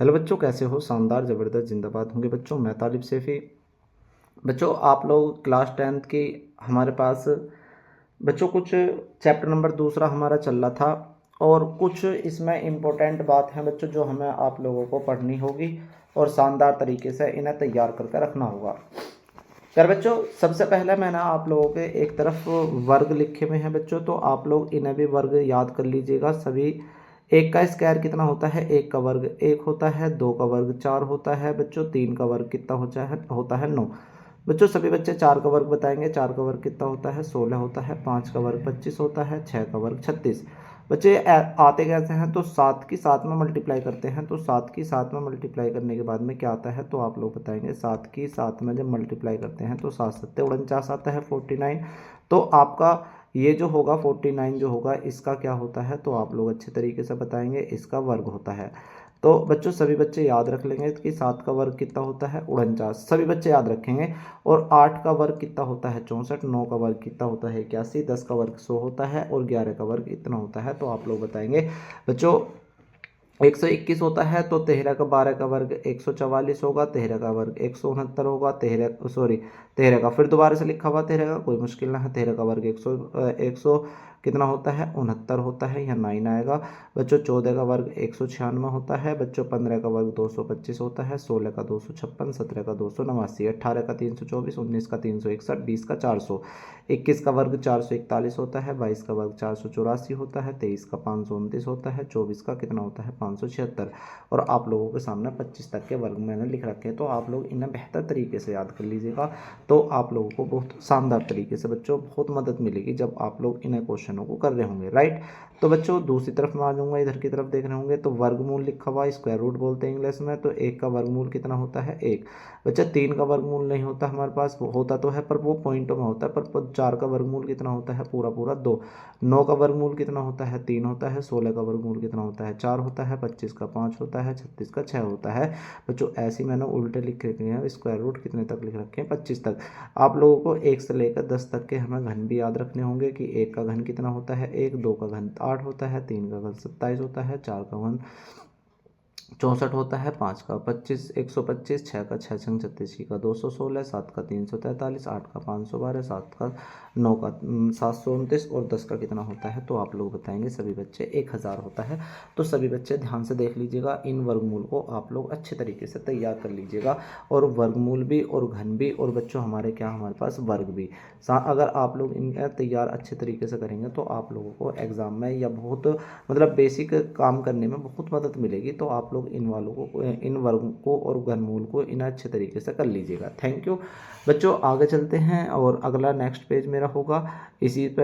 Hello बच्चों, कैसे हो? शानदार, ज़बरदस्त, जिंदाबाद होंगे बच्चों। मैं तालिब सैफ़ी। बच्चों, आप लोग क्लास 10th की हमारे पास बच्चों कुछ चैप्टर नंबर दूसरा हमारा चल रहा था और कुछ इसमें इम्पोर्टेंट बात है बच्चों जो हमें आप लोगों को पढ़नी होगी और शानदार तरीके से इन्हें तैयार करके रखना होगा। कर बच्चों, सबसे पहले मैंने आप लोगों के एक तरफ वर्ग लिखे हुए हैं बच्चों, तो आप लोग इन्हें भी वर्ग याद कर लीजिएगा सभी। एक का स्क्वायर कितना होता है? एक का वर्ग एक होता है, दो का वर्ग चार होता है बच्चों, तीन का वर्ग कितना होता है 9। बच्चों सभी बच्चे चार का वर्ग बताएंगे। चार का वर्ग कितना होता है? 16 होता है। पाँच का वर्ग 25 होता है। छः का वर्ग 36। बच्चे आते कैसे हैं? तो सात की सात में मल्टीप्लाई करते हैं। तो सात की सात में मल्टीप्लाई करने के बाद में क्या आता है? तो आप लोग बताएंगे सात की सात में जब मल्टीप्लाई करते हैं तो सात सत्ते 49 आता है, 49। तो आपका ये जो होगा 49 जो होगा इसका क्या होता है? तो आप लोग अच्छे तरीके से बताएंगे इसका वर्ग होता है। तो बच्चों सभी बच्चे याद रख लेंगे कि सात का वर्ग कितना होता है? 49, सभी बच्चे याद रखेंगे। और आठ का वर्ग कितना होता है? 64। नौ का वर्ग कितना होता है? 81। 10 का वर्ग 100 होता है और 11 का वर्ग इतना होता है। तो आप लोग बताएंगे बच्चों 121 होता है। तो 13 का 12 का वर्ग 144 होगा। 13 का वर्ग 169 होगा। 13 का फिर दोबारा से लिखा हुआ 13 का, कोई मुश्किल ना है। 13 का वर्ग 100 कितना होता है? 69 होता है, यहाँ 9 आएगा बच्चों। 14 का वर्ग 196 होता है बच्चों। 15 का वर्ग 225 होता है। 16 का 256। 17 का 289। 18 का 324। 19 का 361। 20 का 400। 21 का वर्ग 441 होता है। 22 का वर्ग 484 होता है। 23 का 529 होता है। 24 का कितना होता है? 576। और आप लोगों के सामने 25 तक के वर्ग मैंने लिख रखे हैं, तो आप लोग इन्हें बेहतर तरीके से याद कर लीजिएगा। तो आप लोगों को बहुत शानदार तरीके से बच्चों बहुत मदद मिलेगी जब आप लोग इन्हें क्वेश्चनों को कर रहे होंगे, राइट। तो बच्चों दूसरी तरफ मैं आ जाऊँगा, इधर की तरफ देख रहे होंगे तो वर्गमूल लिखा हुआ, स्क्वायर रूट बोलते हैं इंग्लिश में। तो एक का वर्गमूल कितना होता है? एक। बच्चा तीन का वर्गमूल नहीं होता हमारे पास, वो होता तो है पर वो पॉइंटों में होता है। पर चार का वर्गमूल कितना होता है? पूरा पूरा 2। नौ का वर्गमूल कितना होता है? 3 होता है। 16 का वर्गमूल कितना होता है? 4 होता है। 25 का 5 होता है। 36 का 6 होता है बच्चों। ऐसे मैंने उल्टे लिख रखे हैं, स्क्वायर रूट कितने तक लिख रखे हैं? 25 तक। आप लोगों को 1 से लेकर 10 तक के हमें घन भी याद रखने होंगे कि एक का घन कितना होता है? 1। 2 का घन 8 होता है। 3 का घन 27 होता है। 4 का घन 64 होता है। 5 का 25 125। 6 का 6 छंग 36 का 216। 7 का 343। 8 का 512। 7 का 9 का 729 और 10 का कितना होता है? तो आप लोग बताएंगे सभी बच्चे 1000 होता है। तो सभी बच्चे ध्यान से देख लीजिएगा, इन वर्गमूल को आप लोग अच्छे तरीके से तैयार कर लीजिएगा। और वर्गमूल भी और घन भी और बच्चों हमारे पास वर्ग भी अगर आप लोग इनका तैयार अच्छे तरीके से करेंगे तो आप लोगों को एग्ज़ाम में या बहुत मतलब बेसिक काम करने में बहुत मदद मिलेगी। तो आप लोग इन वालों को, इन वर्गों को और घनमूल को इन अच्छे तरीके से कर लीजिएगा। थैंक यू बच्चों। आगे चलते हैं और अगला नेक्स्ट पेज मेरा होगा, इसी पे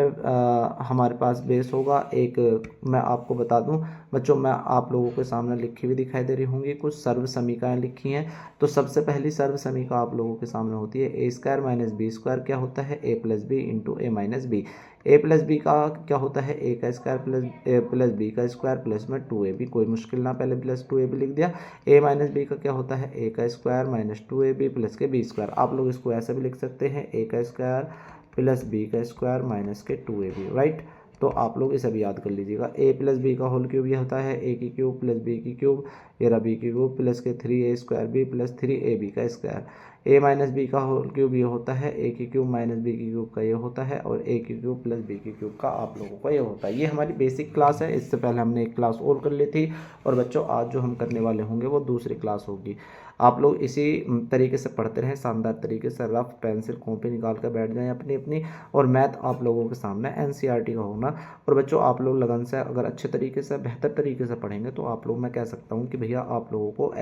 हमारे पास बेस होगा एक। मैं आपको बता दूं बच्चों, मैं आप लोगों के सामने लिखी हुई दिखाई दे रही होंगी, कुछ सर्व समीकरण लिखी हैं। तो सबसे पहली सर्व समीकरण आप लोगों के सामने होती है ए स्क्वायर माइनस बी स्क्वायर क्या होता है? ए प्लस बी इंटू ए माइनस बी। ए प्लस बी का क्या होता है? ए का स्क्वायर प्लस ए प्लस बी का स्क्वायर प्लस में 2ab, कोई मुश्किल ना, पहले प्लस 2ab लिख दिया। ए माइनस बी का क्या होता है? ए का स्क्वायर माइनस 2ab प्लस के बी स्क्वायर। आप लोग इसको ऐसे भी लिख सकते हैं, ए का स्क्वायर प्लस बी का स्क्वायर माइनस के 2ab, राइट। तो आप लोग इसे भी याद कर लीजिएगा। ए प्लस बी का होल क्यूब ये होता है ए की क्यूब प्लस बी की क्यूब, ये रहा बी की क्यूब प्लस के 3a square B plus 3ab का स्क्वायर। ए माइनस बी का होल क्यूब ये होता है ए की क्यूब माइनस बी की क्यूब का ये होता है, और ए की क्यूब प्लस बी की क्यूब का आप लोगों का ये होता है। ये हमारी बेसिक क्लास है, इससे पहले हमने एक क्लास और कर ली थी। और बच्चों आज जो हम करने वाले होंगे वो दूसरी क्लास होगी। आप लोग इसी तरीके से पढ़ते रहें, शानदार तरीके से रफ पेंसिल कॉपी निकाल कर बैठ जाएं अपनी अपनी। और मैथ आप लोगों के सामने एनसीईआरटी का होना। और बच्चों आप लोग लगन से अगर अच्छे तरीके से बेहतर तरीके से पढ़ेंगे तो आप लोग, मैं कह सकता हूँ कि भैया आप लोगों को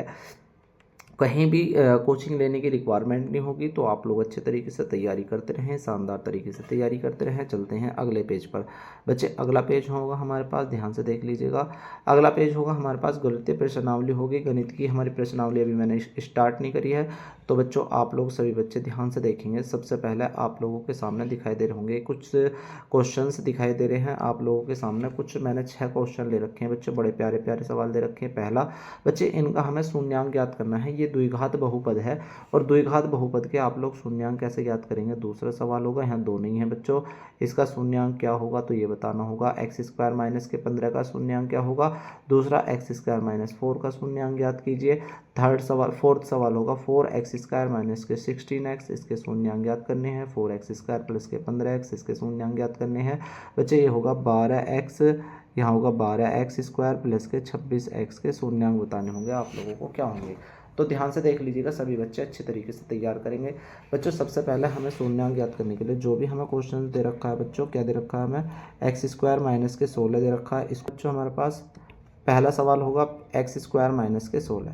कहीं भी कोचिंग लेने की रिक्वायरमेंट नहीं होगी। तो आप लोग अच्छे तरीके से तैयारी करते रहें, शानदार तरीके से तैयारी करते रहें। चलते हैं अगले पेज पर बच्चे। अगला पेज होगा हमारे पास, ध्यान से देख लीजिएगा। अगला पेज होगा हमारे पास गणितीय प्रश्नावली होगी। गणित की हमारी प्रश्नावली अभी मैंने स्टार्ट नहीं करी है। तो बच्चों आप लोग सभी बच्चे ध्यान से देखेंगे। सबसे पहले आप लोगों के सामने दिखाई दे रहे होंगे कुछ क्वेश्चंस दिखाई दे रहे हैं आप लोगों के सामने। कुछ मैंने 6 क्वेश्चन ले रखे हैं बच्चे, बड़े प्यारे प्यारे सवाल दे रखे हैं। पहला बच्चे, इनका हमें शून्यांक ज्ञात करना है। ये द्विघात बहुपद है और द्विघात बहुपद के आप लोग शून्यांक कैसे ज्ञात करेंगे, दूसरा सवाल होगा। यहाँ दो नहीं है बच्चों, इसका शून्यांक क्या होगा तो ये बताना होगा। एक्स स्क्वायर माइनस के 15 का शून्यांक क्या होगा, दूसरा एक्स स्क्वायर माइनस 4 का शून्यांक ज्ञात कीजिए। फोर्थ सवाल होगा 4x स्क्वायर माइनस के 16x, इसके शून्यांक ज्ञात करने हैं। 4x स्क्वायर प्लस के 15x, इसके शून्यांक ज्ञात करने हैं बच्चे। ये होगा 12x, यहाँ होगा 12x स्क्वायर प्लस के 26x के शून्यांक बताने होंगे आप लोगों को क्या होंगे। तो ध्यान से देख लीजिएगा, सभी बच्चे अच्छे तरीके से तैयार करेंगे। बच्चों सबसे पहले हमें शून्यांक ज्ञात करने के लिए जो भी हमें क्वेश्चन दे रखा है बच्चों, क्या दे रखा है हमें, एक्स स्क्वायर माइनस के 16 दे रखा है। इसको बच्चों हमारे पास पहला सवाल होगा एक्स स्क्वायर माइनस के 16,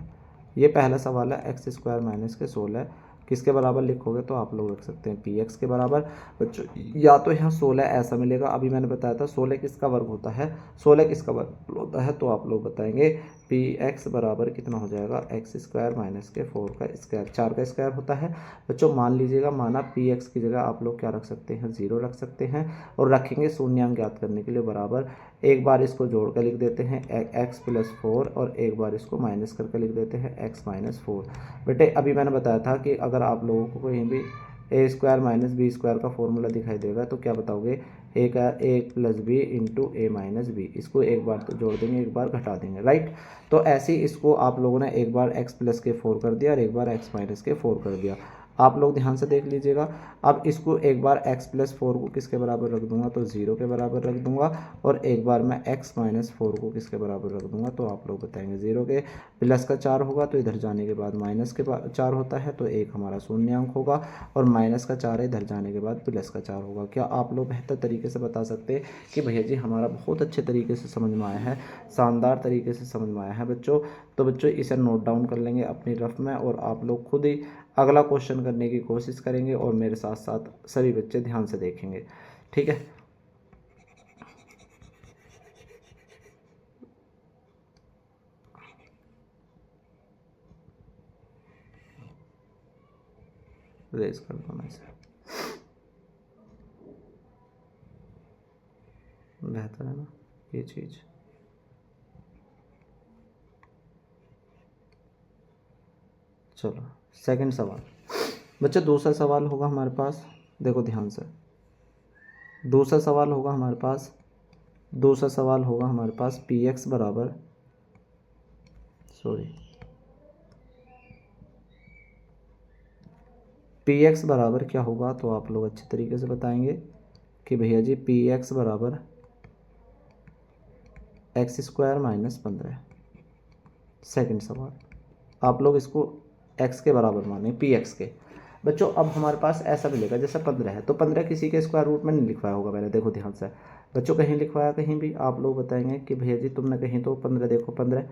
ये पहला सवाल है। एक्स स्क्वायर माइनस के 16 किसके बराबर लिखोगे तो आप लोग रख सकते हैं पी एक्स के बराबर बच्चों। या तो यहाँ 16 ऐसा मिलेगा, अभी मैंने बताया था 16 किसका वर्ग होता है, 16 किसका वर्ग होता है, तो आप लोग बताएंगे पी एक्स बराबर कितना हो जाएगा, एक्स स्क्वायर माइनस के 4 का स्क्वायर, 4 का स्क्वायर होता है बच्चों। मान लीजिएगा, माना पी एक्स की जगह आप लोग क्या रख सकते हैं, 0 रख सकते हैं और रखेंगे शून्यांक ज्ञात करने के लिए बराबर। एक बार इसको जोड़ कर लिख देते हैं एक्स प्लस 4 और एक बार इसको माइनस करके लिख देते हैं एक्स माइनस 4। बेटे अभी मैंने बताया था कि अगर आप लोगों को कहीं भी ए स्क्वायर माइनस बी स्क्वायर का फॉर्मूला दिखाई देगा तो क्या बताओगे, ए का ए प्लस बी इंटू ए माइनस बी, इसको एक बार तो जोड़ देंगे एक बार घटा देंगे, राइट। तो ऐसे ही इसको आप लोगों ने एक बार एक्स प्लस के 4 कर दिया और एक बार एक्स माइनस के 4 कर दिया। आप लोग ध्यान से देख लीजिएगा, अब इसको एक बार x प्लस 4 को किसके बराबर रख दूंगा तो 0 के बराबर रख दूंगा और एक बार मैं x माइनस 4 को किसके बराबर रख दूंगा तो आप लोग बताएंगे 0 के। प्लस का 4 होगा तो इधर जाने के बाद माइनस के 4 होता है तो एक हमारा शून्यांक होगा और माइनस का 4 है, इधर जाने के बाद प्लस का 4 होगा। क्या आप लोग बेहतर तरीके से बता सकते हैं कि भैया जी हमारा बहुत अच्छे तरीके से समझ में आया है, शानदार तरीके से समझ में आया है बच्चों। तो बच्चों इसे नोट डाउन कर लेंगे अपनी रफ में और आप लोग खुद ही अगला क्वेश्चन करने की कोशिश करेंगे और मेरे साथ साथ सभी बच्चे ध्यान से देखेंगे, ठीक है। रेज कर दो मैं इसे, बेहतर है ना ये चीज़। चलो सेकंड सवाल बच्चे, दूसरा सवाल होगा हमारे पास, देखो ध्यान से, दूसरा सवाल होगा हमारे पास, दूसरा सवाल होगा हमारे पास पी एक्स बराबर, सॉरी पी एक्स बराबर क्या होगा तो आप लोग अच्छे तरीके से बताएंगे कि भैया जी पी एक्स बराबर एक्स स्क्वायर माइनस 15। सेकेंड सवाल आप लोग इसको x के बराबर माने पी एक्स के। बच्चों अब हमारे पास ऐसा मिलेगा जैसे 15 है तो 15 किसी के स्क्वायर रूट में नहीं लिखवाया होगा मैंने, देखो ध्यान से बच्चों, कहीं लिखवाया कहीं भी आप लोग बताएंगे कि भैया जी तुमने कहीं तो 15, देखो 15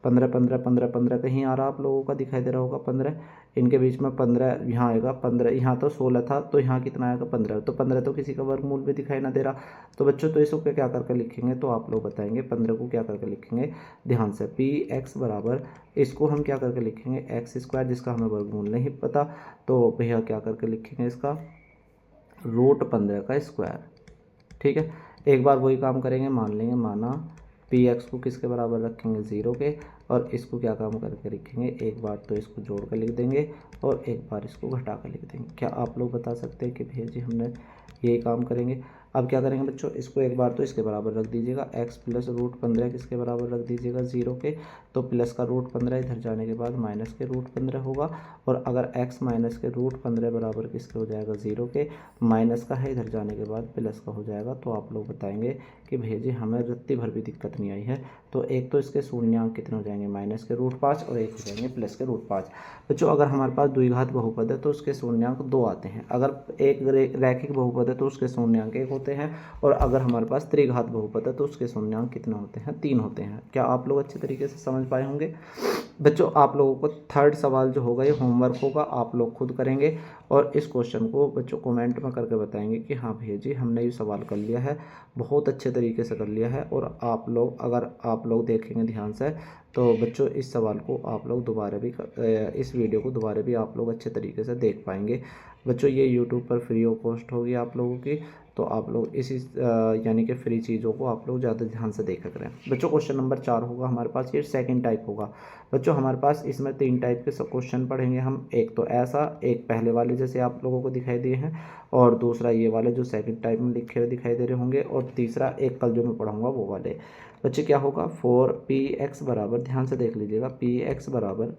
15 15 15 15 कहीं आ रहा आप लोगों का दिखाई दे रहा होगा 15, इनके बीच में 15 यहाँ आएगा 15, यहाँ तो 16 था तो यहाँ कितना आएगा 15, तो 15 तो किसी का वर्गमूल भी दिखाई ना दे रहा। तो बच्चों तो इसको क्या करके लिखेंगे तो आप लोग बताएंगे 15 को क्या करके लिखेंगे, ध्यान से पी एक्स बराबर, इसको हम क्या करके लिखेंगे एक्स स्क्वायर, जिसका हमें वर्गमूल नहीं पता तो भैया क्या करके लिखेंगे इसका रूट 15 का स्क्वायर, ठीक है। एक बार वही काम करेंगे, मान लेंगे, माना पी एक्स को किसके बराबर रखेंगे 0 के और इसको क्या काम करके लिखेंगे, एक बार तो इसको जोड़ कर लिख देंगे और एक बार इसको घटा कर लिख देंगे। क्या आप लोग बता सकते हैं कि भैया जी हमने यही काम करेंगे। अब क्या करेंगे बच्चों, इसको एक बार तो इसके बराबर रख दीजिएगा, x प्लस रूट 15 किसके बराबर रख दीजिएगा 0 के, तो प्लस का रूट 15 इधर जाने के बाद माइनस के रूट 15 होगा और अगर x माइनस के रूट 15 बराबर किसके हो जाएगा 0 के, माइनस का है इधर जाने के बाद प्लस का हो जाएगा। तो आप लोग बताएंगे कि भैया जी हमें रत्ती भर भी दिक्कत नहीं आई है। तो एक तो इसके शून्यांक कितने हो जाएंगे माइनस के रूट 5 और एक हो जाएंगे प्लस के रूट 5। बच्चों अगर हमारे पास द्विघात बहुपद है तो उसके शून्यांक 2 आते हैं, अगर एक रैखिक बहुपद है तो उसके शून्यांक 1 होते हैं और अगर हमारे पास त्रिघात बहुपद है तो उसके शून्यांक कितने होते हैं 3 होते हैं। क्या आप लोग अच्छे तरीके से समझ पाए होंगे बच्चों। आप लोगों को थर्ड सवाल जो होगा ये होमवर्क होगा, आप लोग खुद करेंगे और इस क्वेश्चन को बच्चों कमेंट में करके बताएंगे कि हाँ भैया जी हमने ये सवाल कर लिया है, बहुत अच्छे तरीके से कर लिया है। और आप लोग अगर आप लोग देखेंगे ध्यान से तो बच्चों इस सवाल को आप लोग दोबारा भी इस वीडियो को दोबारा भी आप लोग अच्छे तरीके से देख पाएंगे। बच्चों ये यूट्यूब पर फ्री ऑफ कॉस्ट होगी आप लोगों की, तो आप लोग इसी यानी कि फ्री चीज़ों को आप लोग ज़्यादा ध्यान से देखा करें। बच्चों क्वेश्चन नंबर 4 होगा हमारे पास, ये सेकंड टाइप होगा। बच्चों हमारे पास इसमें 3 टाइप के सब क्वेश्चन पढ़ेंगे हम, एक तो ऐसा, एक पहले वाले जैसे आप लोगों को दिखाई दिए हैं, और दूसरा ये वाले जो सेकंड टाइप में लिखे हुए दिखाई दे रहे होंगे, और तीसरा एक कल जो मैं पढ़ाऊँगा वो वाले। बच्चे क्या होगा, 4px बराबर, ध्यान से देख लीजिएगा, px बराबर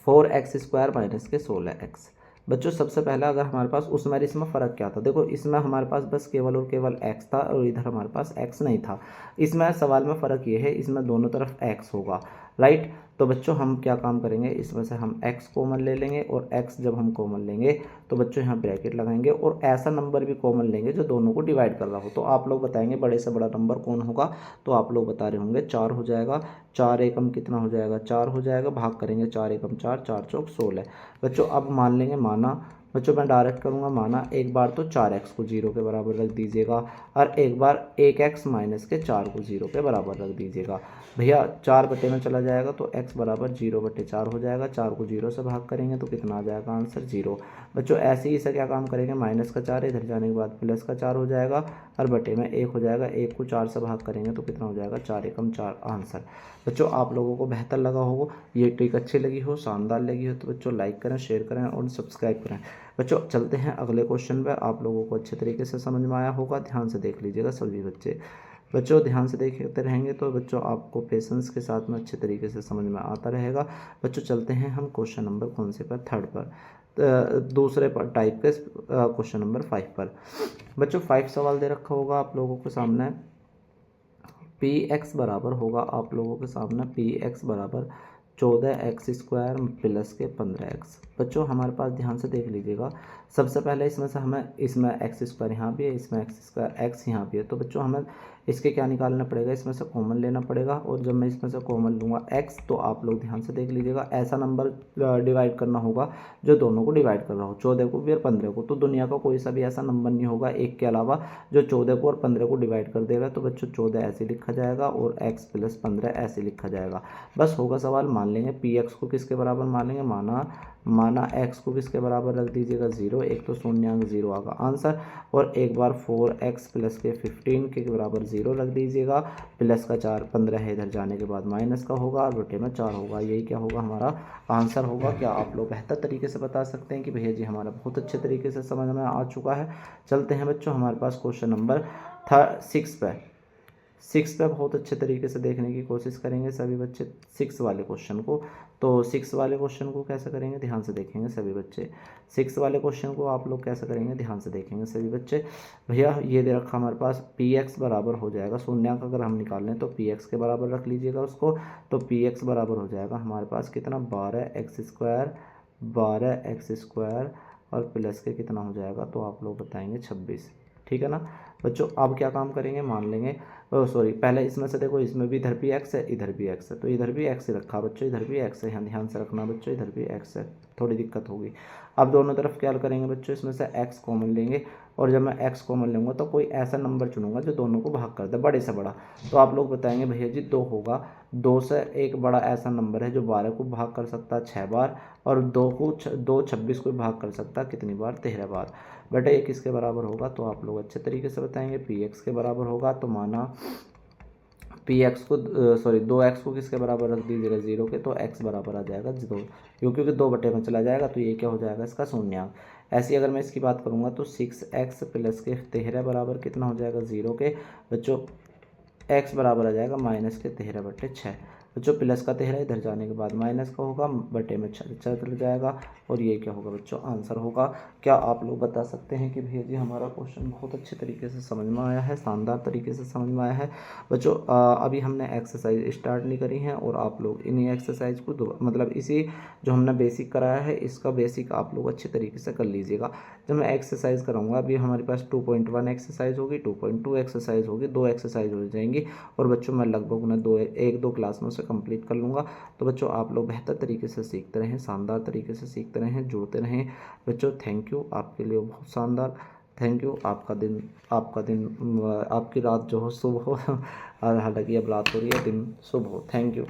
4x² माइनस के 16x। बच्चों सबसे पहला अगर हमारे पास उसमें और इसमें फ़र्क क्या था, देखो इसमें हमारे पास बस केवल और केवल x था और इधर हमारे पास x नहीं था। इसमें सवाल में फ़र्क ये है, इसमें दोनों तरफ x होगा, राइट। तो बच्चों हम क्या काम करेंगे, इसमें से हम x कॉमन ले लेंगे, और x जब हम कॉमन लेंगे तो बच्चों यहाँ ब्रैकेट लगाएंगे, और ऐसा नंबर भी कॉमन लेंगे जो दोनों को डिवाइड कर रहा हो। तो आप लोग बताएंगे बड़े से बड़ा नंबर कौन होगा, तो आप लोग बता रहे होंगे 4 हो जाएगा। 4 एकम कितना हो जाएगा, 4 हो जाएगा, भाग करेंगे 4 एकम 4, 4 चौक 16। बच्चों अब मान लेंगे माना, बच्चों मैं डायरेक्ट करूँगा माना, एक बार तो 4x को 0 के बराबर रख दीजिएगा, और एक बार 1x माइनस के 4 को 0 के बराबर रख दीजिएगा। भैया 4 बटे में चला जाएगा तो x बराबर 0/4 हो जाएगा। 4 को 0 से भाग करेंगे तो कितना आ जाएगा आंसर 0। बच्चों ऐसे ही इसे क्या काम करेंगे, माइनस का 4 इधर जाने के बाद प्लस का 4 हो जाएगा, और बटे में 1 हो जाएगा। 1 को 4 से भाग करेंगे तो कितना हो जाएगा, 4 एकम 4 आंसर। बच्चों आप लोगों को बेहतर लगा होगा, ये ट्रिक अच्छी लगी हो, शानदार लगी हो, तो बच्चों लाइक करें, शेयर करें और सब्सक्राइब करें। बच्चों चलते हैं अगले क्वेश्चन पे, आप लोगों को अच्छे तरीके से समझ में आया होगा, ध्यान से देख लीजिएगा सभी बच्चे। बच्चों ध्यान से देखते रहेंगे तो बच्चों आपको पेशेंस के साथ में अच्छे तरीके से समझ में आता रहेगा। बच्चों चलते हैं हम क्वेश्चन नंबर कौन से पर, थर्ड पर, दूसरे पर टाइप के क्वेश्चन नंबर 5 पर। बच्चों 5 सवाल दे रखा होगा आप लोगों के सामने, px बराबर होगा आप लोगों के सामने, px बराबर 14x² प्लस के 15x। बच्चों हमारे पास ध्यान से देख लीजिएगा, सबसे पहले इसमें से हमें, इसमें x² यहाँ भी है, इसमें x² x यहाँ भी है, तो बच्चों हमें इसके क्या निकालना पड़ेगा, इसमें से कॉमन लेना पड़ेगा। और जब मैं इसमें से कॉमन लूँगा x, तो आप लोग ध्यान से देख लीजिएगा, ऐसा नंबर डिवाइड करना होगा जो दोनों को डिवाइड कर रहा हो, 14 को भी और 15 को। तो दुनिया का कोई सा भी ऐसा नंबर नहीं होगा एक के अलावा जो 14 को और 15 को डिवाइड कर देगा। तो बच्चों 14 ऐसे लिखा जाएगा और x प्लस 15 ऐसे लिखा जाएगा। बस होगा सवाल, मान लेंगे px को किसके बराबर मान लेंगे, माना x को किसके बराबर रख दीजिएगा 0, एक तो शून्यांक 0 आगा आंसर, और एक बार 4x प्लस के 15 के बराबर 0 रख दीजिएगा, प्लस का 4 15 है, इधर जाने के बाद माइनस का होगा, और बटे में 4 होगा। यही क्या होगा हमारा आंसर होगा। क्या आप लोग बेहतर तरीके से बता सकते हैं कि भैया जी हमारा बहुत अच्छे तरीके से समझ में आ चुका है। चलते हैं बच्चों हमारे पास क्वेश्चन नंबर 6 पे बहुत अच्छे तरीके से देखने की कोशिश करेंगे सभी बच्चे 6 वाले क्वेश्चन को। तो 6 वाले क्वेश्चन को कैसे करेंगे, ध्यान से देखेंगे सभी बच्चे। 6 वाले क्वेश्चन को आप लोग कैसे करेंगे, ध्यान से देखेंगे सभी बच्चे। भैया ये दे रखा हमारे पास px बराबर हो जाएगा, शून्यांक अगर हम निकाल लें तो px के बराबर रख लीजिएगा उसको। तो px बराबर हो जाएगा हमारे पास कितना, 12x² और प्लस के कितना हो जाएगा, तो आप लोग बताएंगे 26। ठीक है ना बच्चों। अब क्या काम करेंगे, मान लेंगे, सॉरी पहले इसमें से देखो, इसमें भी इधर भी x है, इधर भी x है, तो इधर भी x रखा बच्चों, इधर भी x है, यहाँ ध्यान से रखना बच्चों, इधर भी x है, थोड़ी दिक्कत होगी। अब दोनों तरफ क्या करेंगे बच्चों, इसमें से x कॉमन लेंगे, और जब मैं x कॉमन लूँगा तो कोई ऐसा नंबर चुनूंगा जो दोनों को भाग कर दे, बड़े से बड़ा। तो आप लोग बताएंगे भैया जी 2 होगा, 2 से एक बड़ा ऐसा नंबर है जो 12 को भाग कर सकता है 6 बार, और 2 26 को भाग कर सकता है कितनी बार, 13 बार। बेटा ये किसके बराबर होगा, तो आप लोग अच्छे तरीके से बताएंगे px के बराबर होगा। तो माना px को, सॉरी 2x को किसके बराबर रख दीजिएगा 0 के, तो x बराबर आ जाएगा 2, क्योंकि 2 बटे में चला जाएगा, तो ये क्या हो जाएगा इसका शून्यांक। ऐसी अगर मैं इसकी बात करूँगा तो 6x प्लस के 13 बराबर कितना हो जाएगा 0 के। बच्चों x बराबर आ जाएगा माइनस के 13/6। बच्चों प्लस का 13 इधर जाने के बाद माइनस का होगा, बटे में 6 चल जाएगा, और ये क्या होगा बच्चों आंसर होगा। क्या आप लोग बता सकते हैं कि भैया जी हमारा क्वेश्चन बहुत अच्छे तरीके से समझ में आया है, शानदार तरीके से समझ में आया है। बच्चों अभी हमने एक्सरसाइज स्टार्ट नहीं करी है, और आप लोग इन्हीं एक्सरसाइज को मतलब इसी जो हमने बेसिक कराया है इसका बेसिक आप लोग अच्छे तरीके से कर लीजिएगा। जब मैं एक्सरसाइज कराऊंगा, अभी हमारे पास 2.1 एक्सरसाइज होगी, 2.2 एक्सरसाइज होगी, 2 एक्सरसाइज हो जाएंगी, और बच्चों मैं लगभग उन्हें 1-2 क्लास में उसे कंप्लीट कर लूँगा। तो बच्चों आप लोग बेहतर तरीके से सीखते रहें, शानदार तरीके से सीखते रहें, जुड़ते रहें। बच्चों थैंक यू, आपके लिए बहुत शानदार, थैंक यू। आपका दिन आपकी रात जो हो शुभ हो, हालांकि अब रात हो रही है, दिन शुभ हो। Thank you.